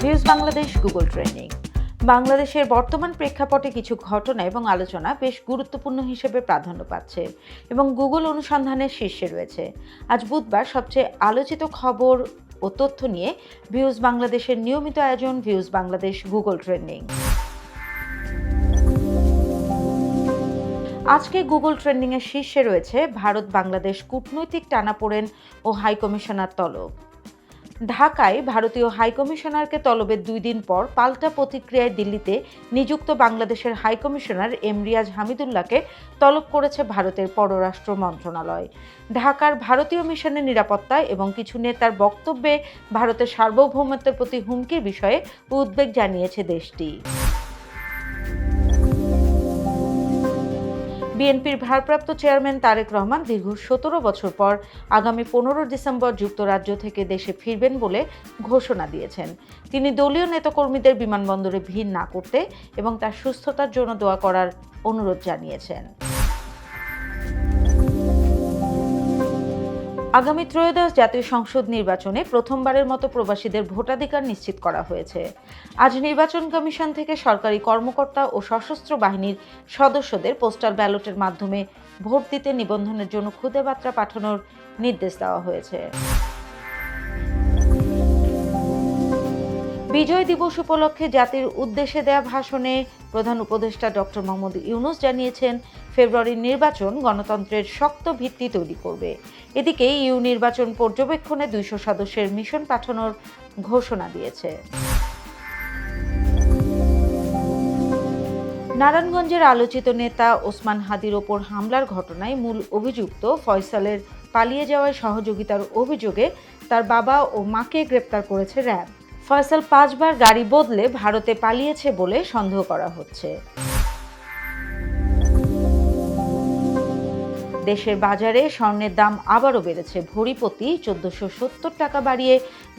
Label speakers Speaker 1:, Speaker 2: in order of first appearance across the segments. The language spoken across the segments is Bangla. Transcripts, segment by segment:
Speaker 1: Views Bangladesh Google trending. বাংলাদেশের বর্তমান প্রেক্ষাপটে কিছু ঘটনা এবং আলোচনা বেশ গুরুত্বপূর্ণ হিসেবে প্রাধান্য পাচ্ছে এবং গুগল অনুসন্ধানের শীর্ষে রয়েছে। আজ বুধবার সবচেয়ে আলোচিত খবর ও তথ্য নিয়ে ভিউজ বাংলাদেশের নিয়মিত আয়োজন ভিউজ বাংলাদেশ গুগল ট্রেন্ডিং। আজকে গুগল ট্রেন্ডিংয়ের শীর্ষে রয়েছে ভারত বাংলাদেশ কূটনৈতিক টানাপোড়েন ও হাইকমিশনার তলব। ঢাকায় ভারতীয় হাইকমিশনারকে তলবের 2 দিন পর পাল্টা প্রতিক্রিয়ায় দিল্লিতে নিযুক্ত বাংলাদেশের হাইকমিশনার এম রিয়াজ হামিদুল্লাহকে তলব করেছে ভারতের পররাষ্ট্র মন্ত্রণালয়। ঢাকার ভারতীয় মিশনের নিরাপত্তা এবং কিছু নেতার বক্তব্যে ভারতের সার্বভৌমত্বের প্রতি হুমকির বিষয়ে উদ্বেগ জানিয়েছে দেশটি। বিএনপির ভারপ্রাপ্ত চেয়ারম্যান তারেক রহমান দীর্ঘ 17 বছর পর আগামী 15 ডিসেম্বর যুক্তরাজ্য থেকে দেশে ফিরবেন বলে ঘোষণা দিয়েছেন। তিনি দলীয় নেতাকর্মীদের বিমানবন্দরে ভিড় না করতে এবং তার সুস্থতার জন্য দোয়া করার অনুরোধ জানিয়েছেন। আগামী ত্রয়োদশ জাতীয় সংসদ নির্বাচনে প্রথমবারের মতো প্রবাসীদের ভোটাধিকার নিশ্চিত করা হয়েছে। আজ নির্বাচন কমিশন থেকে সরকারি কর্মকর্তা ও সশস্ত্র বাহিনীর সদস্যদের পোস্টাল ব্যালটের মাধ্যমে ভোট দিতে নিবন্ধনের জন্য খুদে বার্তা পাঠানোর নির্দেশ দেওয়া হয়েছে। বিজয় দিবস উপলক্ষে জাতির উদ্দেশ্যে দেয়া ভাষণে প্রধান উপদেষ্টা ডক্টর মোহাম্মদ ইউনূস জানিয়েছেন, ফেব্রুয়ারির নির্বাচন গণতন্ত্রের শক্ত ভিত্তি তৈরি করবে। এদিকে ইউ নির্বাচন পর্যবেক্ষণে 200 সদস্যের মিশন পাঠানোর ঘোষণা দিয়েছে। নারায়ণগঞ্জের আলোচিত নেতা ওসমান হাদির ওপর হামলার ঘটনায় মূল অভিযুক্ত ফয়সালের পালিয়ে যাওয়ায় সহযোগিতার অভিযোগে তার বাবা ও মাকে গ্রেপ্তার করেছে র্যাব। ফয়সাল 5 বার গাড়ি বদলে ভারতে পালিয়েছে বলে সন্দেহ করা হচ্ছে। দেশের বাজারে স্বর্ণের দাম আবারও বেড়েছে। ভরি প্রতি 1470 টাকা বাড়িয়ে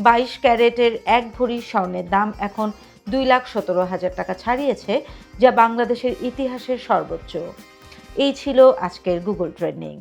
Speaker 1: 22 ক্যারেটের 1 ভরি স্বর্ণের দাম এখন 2,17,000 টাকা ছাড়িয়েছে, যা বাংলাদেশের ইতিহাসের সর্বোচ্চ। এই ছিল আজকের গুগল ট্রেন্ডিং।